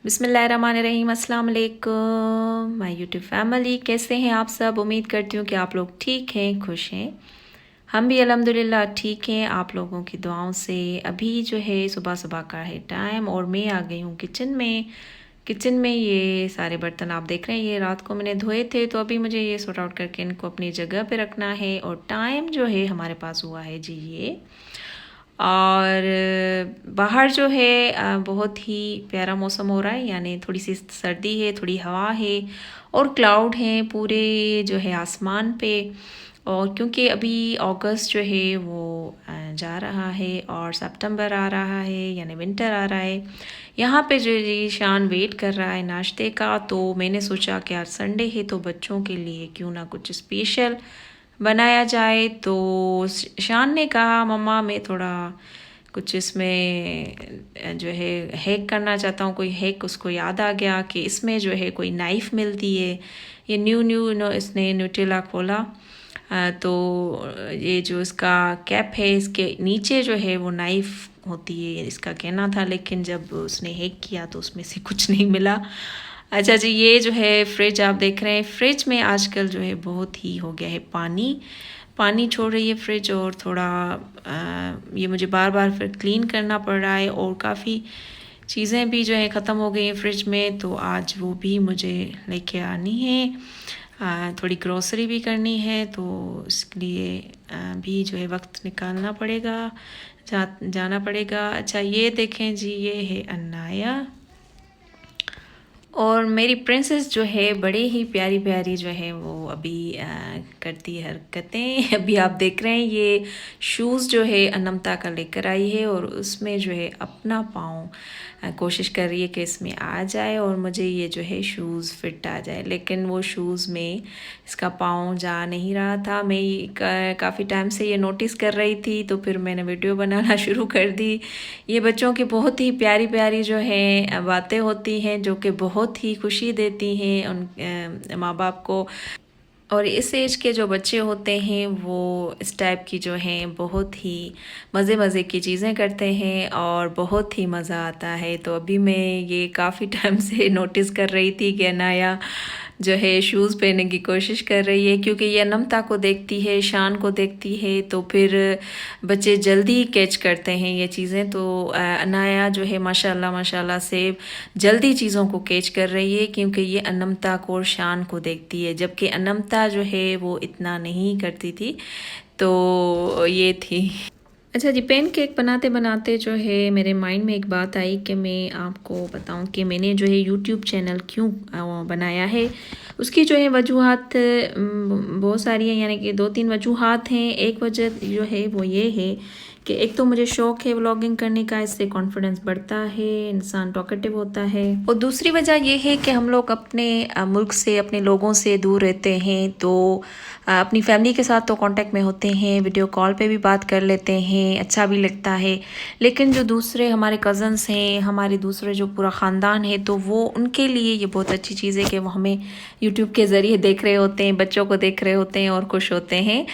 बिस्मिल्लाहिर्रहमानिर्रहीम, अस्सलाम वालेकुम माय यूट्यूब फैमिली। कैसे हैं आप सब? उम्मीद करती हूँ कि आप लोग ठीक हैं, खुश हैं। हम भी अल्हम्दुलिल्लाह ठीक हैं, आप लोगों की दुआओं से। अभी जो है सुबह सुबह का है टाइम और मैं आ गई हूँ किचन में ये सारे बर्तन आप देख रहे हैं, ये रात को मैंने धोए थे, तो अभी मुझे ये सॉर्ट आउट करके इनको अपनी जगह पे रखना है। और टाइम जो है हमारे पास हुआ है जी ये, और बाहर जो है बहुत ही प्यारा मौसम हो रहा है, यानी थोड़ी सी सर्दी है, थोड़ी हवा है और क्लाउड हैं पूरे जो है आसमान पे। और क्योंकि अभी अगस्त जो है वो जा रहा है और सितंबर आ रहा है, यानी विंटर आ रहा है। यहाँ पे जो जी शान वेट कर रहा है नाश्ते का, तो मैंने सोचा कि आज संडे है तो बच्चों के लिए क्यों ना कुछ स्पेशल बनाया जाए। तो शान ने कहा मम्मा मैं थोड़ा कुछ इसमें जो है हैक करना चाहता हूँ, कोई हैक उसको याद आ गया कि इसमें जो है कोई नाइफ़ मिलती है। ये न्यू इसने न्यूट्रेला खोला, तो ये जो इसका कैप है इसके नीचे जो है वो नाइफ़ होती है इसका कहना था, लेकिन जब उसने हैक किया तो उसमें से कुछ नहीं मिला। अच्छा जी, ये जो है फ्रिज आप देख रहे हैं, फ्रिज में आजकल जो है बहुत ही हो गया है पानी छोड़ रही है फ्रिज, और थोड़ा ये मुझे बार बार फिर क्लीन करना पड़ रहा है। और काफ़ी चीज़ें भी जो है ख़त्म हो गई हैं फ्रिज में, तो आज वो भी मुझे लेके आनी है। थोड़ी ग्रोसरी भी करनी है, तो इसके लिए भी जो है वक्त निकालना पड़ेगा, जाना पड़ेगा। अच्छा ये देखें जी, ये है अनाया और मेरी प्रिंसेस जो है बड़े ही प्यारी प्यारी जो है वो अभी करती है हरकतें। अभी आप देख रहे हैं ये शूज़ जो है अनमता का लेकर आई है, और उसमें जो है अपना पाँव कोशिश कर रही है कि इसमें आ जाए और मुझे ये जो है शूज़ फिट आ जाए, लेकिन वो शूज़ में इसका पाँव जा नहीं रहा था। मैं काफ़ी टाइम से ये नोटिस कर रही थी, तो फिर मैंने वीडियो बनाना शुरू कर दी। ये बच्चों की बहुत ही प्यारी प्यारी जो है बातें होती हैं, जो कि बहुत ही खुशी देती हैं उन माँ बाप को। और इस एज के जो बच्चे होते हैं वो इस टाइप की जो हैं बहुत ही मज़े मज़े की चीज़ें करते हैं और बहुत ही मज़ा आता है। तो अभी मैं ये काफ़ी टाइम से नोटिस कर रही थी कि अनाया जो है शूज़ पहनने की कोशिश कर रही है, क्योंकि ये अनमता को देखती है, शान को देखती है, तो फिर बच्चे जल्दी कैच करते हैं ये चीज़ें। तो अनाया जो है माशाल्लाह माशाल्लाह से जल्दी चीज़ों को कैच कर रही है, क्योंकि ये अनमता को और शान को देखती है, जबकि अनमता जो है वो इतना नहीं करती थी। तो ये थी। अच्छा जी, पैन केक बनाते बनाते जो है मेरे माइंड में एक बात आई कि मैं आपको बताऊं कि मैंने जो है यूट्यूब चैनल क्यों बनाया है। उसकी जो है वजूहात बहुत सारी हैं, यानी कि 2-3 वजूहात हैं। एक वजह जो है वो ये है कि एक तो मुझे शौक़ है व्लॉगिंग करने का, इससे कॉन्फिडेंस बढ़ता है, इंसान टॉकेटिव होता है। और दूसरी वजह ये है कि हम लोग अपने मुल्क से, अपने लोगों से दूर रहते हैं, तो अपनी फैमिली के साथ तो कांटेक्ट में होते हैं, वीडियो कॉल पे भी बात कर लेते हैं, अच्छा भी लगता है। लेकिन जो दूसरे हमारे कज़न्स हैं, हमारे दूसरे जो पूरा ख़ानदान है, तो वो उनके लिए ये बहुत अच्छी चीज़ है कि वो हमें यूट्यूब के ज़रिए देख रहे होते हैं, बच्चों को देख रहे होते हैं और खुश होते हैं।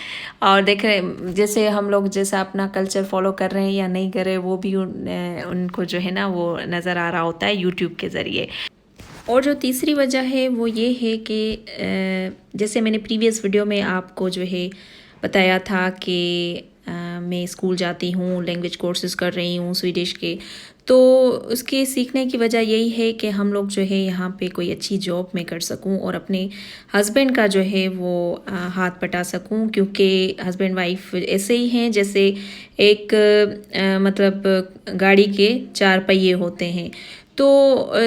और देख रहे जैसे हम लोग जैसा अपना कल्चर फॉलो कर रहे हैं या नहीं कर रहे, वो भी उनको जो है ना वो नज़र आ रहा होता है यूट्यूब के ज़रिए। और जो तीसरी वजह है वो ये है कि जैसे मैंने प्रीवियस वीडियो में आपको जो है बताया था कि मैं स्कूल जाती हूँ, लैंग्वेज कोर्सेज़ कर रही हूँ स्वीडिश के, तो उसके सीखने की वजह यही है कि हम लोग जो है यहाँ पे कोई अच्छी जॉब में कर सकूँ और अपने हस्बैंड का जो है वो हाथ पटा सकूँ, क्योंकि हस्बैंड वाइफ ऐसे ही हैं जैसे एक मतलब गाड़ी के 4 पहिए होते हैं। तो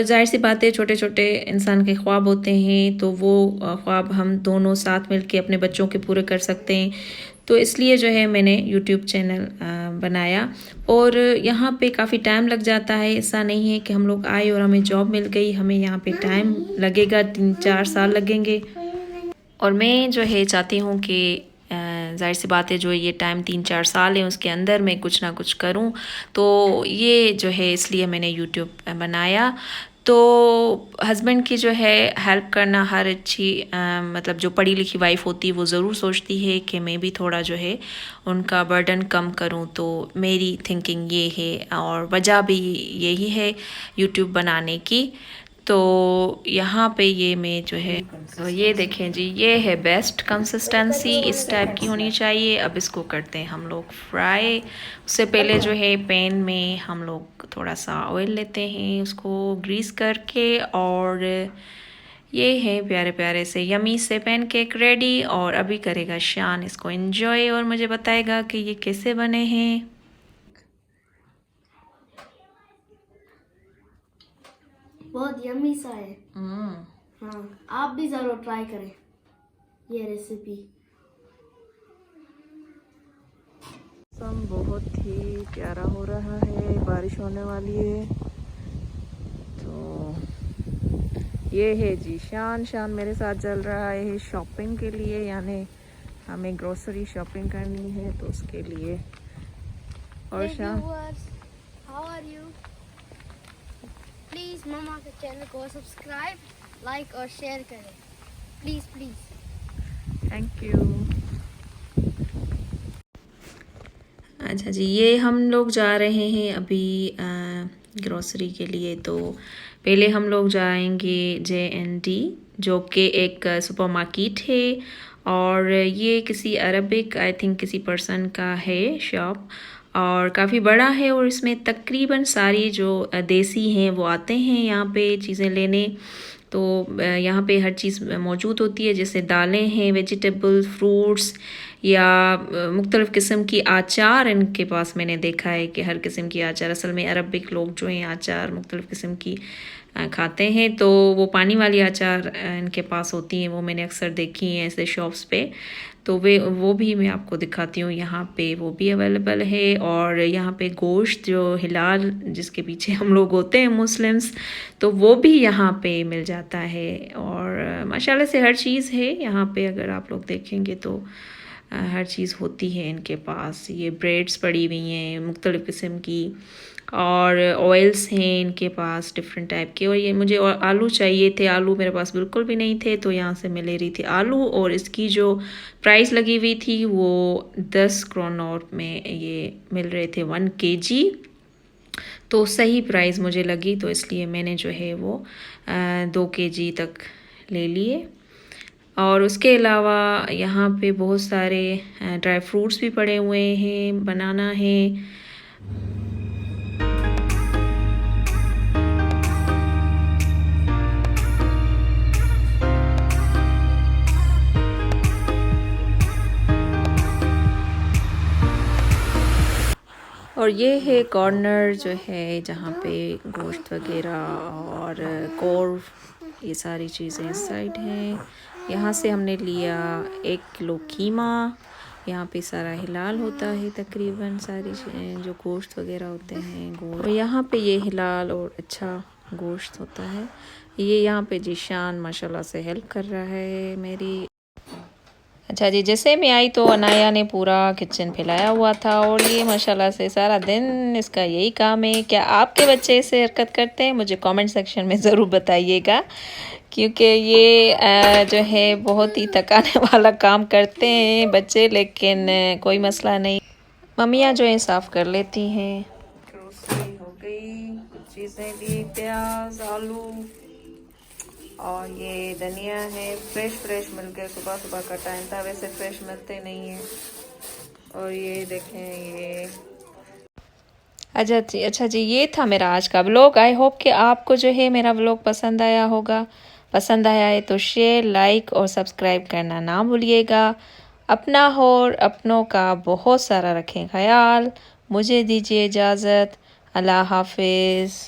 जाहिर सी बात है छोटे छोटे इंसान के ख्वाब होते हैं, तो वो ख्वाब हम दोनों साथ मिलके अपने बच्चों के पूरे कर सकते हैं। तो इसलिए जो है मैंने यूट्यूब चैनल बनाया, और यहाँ पे काफ़ी टाइम लग जाता है। ऐसा नहीं है कि हम लोग आए और हमें जॉब मिल गई, हमें यहाँ पे टाइम लगेगा, 3-4 साल लगेंगे। और मैं जो है चाहती हूँ कि ज़ाहिर सी बात है जो ये टाइम 3-4 साल है उसके अंदर मैं कुछ ना कुछ करूं, तो ये जो है इसलिए मैंने यूट्यूब बनाया। तो हस्बैंड की जो है हेल्प करना हर अच्छी मतलब जो पढ़ी लिखी वाइफ होती है वो ज़रूर सोचती है कि मैं भी थोड़ा जो है उनका बर्डन कम करूं, तो मेरी थिंकिंग ये है और वजह भी यही है यूट्यूब बनाने की। तो यहाँ पे ये मैं जो है, तो ये देखें जी, ये है बेस्ट कंसिस्टेंसी, इस टाइप की होनी चाहिए। अब इसको करते हैं हम लोग फ्राई। उससे पहले जो है पैन में हम लोग थोड़ा सा ऑयल लेते हैं, उसको ग्रीस करके, और ये है प्यारे प्यारे से यमी से पैनकेक रेडी। और अभी करेगा शान इसको एंजॉय और मुझे बताएगा कि ये कैसे बने हैं। बहुत यम्मी सा है। हाँ, आप भी ज़रूर ट्राई करें ये रेसिपी। मौसम बहुत ही प्यारा हो रहा है, बारिश होने वाली है। तो ये है जी शान मेरे साथ चल रहा है शॉपिंग के लिए, यानी हमें ग्रोसरी शॉपिंग करनी है तो उसके लिए। और शान, हाउ आर यू? प्लीज़ मामा के चैनल को सब्सक्राइब, लाइक और शेयर करें, प्लीज़ प्लीज़। Thank you. अच्छा जी, ये हम लोग जा रहे हैं अभी ग्रोसरी के लिए। तो पहले हम लोग जाएंगे J&D, जो कि एक सुपरमार्केट है, और ये किसी अरबिक आई थिंक किसी पर्सन का है शॉप, और काफ़ी बड़ा है, और इसमें तकरीबन सारी जो देसी हैं वो आते हैं यहाँ पे चीज़ें लेने। तो यहाँ पे हर चीज़ मौजूद होती है, जैसे दालें हैं, वेजिटेबल, फ्रूट्स, या मुख्तलिफ़ किस्म की आचार इनके पास मैंने देखा है कि हर किस्म की आचार, असल में अरबिक लोग जो हैं आचार मुख्तलिफ़ किस्म की खाते हैं, तो वो पानी वाली आचार इनके पास होती हैं, वो मैंने अक्सर देखी हैं ऐसे शॉप्स पे। तो वो भी मैं आपको दिखाती हूँ, यहाँ पे वो भी अवेलेबल है। और यहाँ पे गोश्त जो हिलाल जिसके पीछे हम लोग होते हैं मुस्लिम्स, तो वो भी यहाँ पे मिल जाता है। और माशाल्लाह से हर चीज़ है यहाँ पे, अगर आप लोग देखेंगे तो हर चीज़ होती है इनके पास। ये ब्रेड्स पड़ी हुई हैं मुख्तलिफ़ किस्म की, और ऑयल्स हैं इनके पास डिफरेंट टाइप के। और ये मुझे आलू चाहिए थे, आलू मेरे पास बिल्कुल भी नहीं थे, तो यहाँ से मैं ले रही थी आलू। और इसकी जो प्राइस लगी हुई थी वो 10 क्रोनर में ये मिल रहे थे 1 kg, तो सही प्राइस मुझे लगी, तो इसलिए मैंने जो है वो 2 kg तक ले लिए। और उसके अलावा यहाँ पे बहुत सारे ड्राई फ्रूट्स भी पड़े हुए हैं, बनाना है। और ये है कॉर्नर जो है जहाँ पे गोश्त वगैरह और कोर्व, ये सारी चीज़ें इस साइड हैं। यहाँ से हमने लिया 1 किलो कीमा। यहाँ पे सारा हिलाल होता है, तकरीबन सारी जो गोश्त वगैरह होते हैं और यहाँ पे ये हिलाल और अच्छा गोश्त होता है। ये यहाँ पे जिशान माशाल्लाह से हेल्प कर रहा है मेरी। अच्छा जी, जैसे मैं आई तो अनाया ने पूरा किचन फैलाया हुआ था, और ये माशाल्लाह से सारा दिन इसका यही काम है। क्या आपके बच्चे इससे हरकत करते हैं? मुझे कमेंट सेक्शन में ज़रूर बताइएगा, क्योंकि ये जो है बहुत ही थकाने वाला काम करते हैं बच्चे, लेकिन कोई मसला नहीं, मम्मियाँ जो है साफ़ कर लेती हैं। ग्रोसरी हो गई, कुछ चीज़ें ली, प्याज, आलू, और ये धनिया है, फ्रेश मिल गए। सुबह सुबह का टाइम था, वैसे फ्रेश मिलते नहीं है। और ये देखें ये। अच्छा जी, ये था मेरा आज का व्लॉग। आई होप कि आपको जो है मेरा व्लॉग पसंद आया होगा। पसंद आया है तो शेयर, लाइक और सब्सक्राइब करना ना भूलिएगा। अपना और अपनों का बहुत सारा रखें ख्याल। मुझे दीजिए इजाज़त। अल्लाह हाफिज़।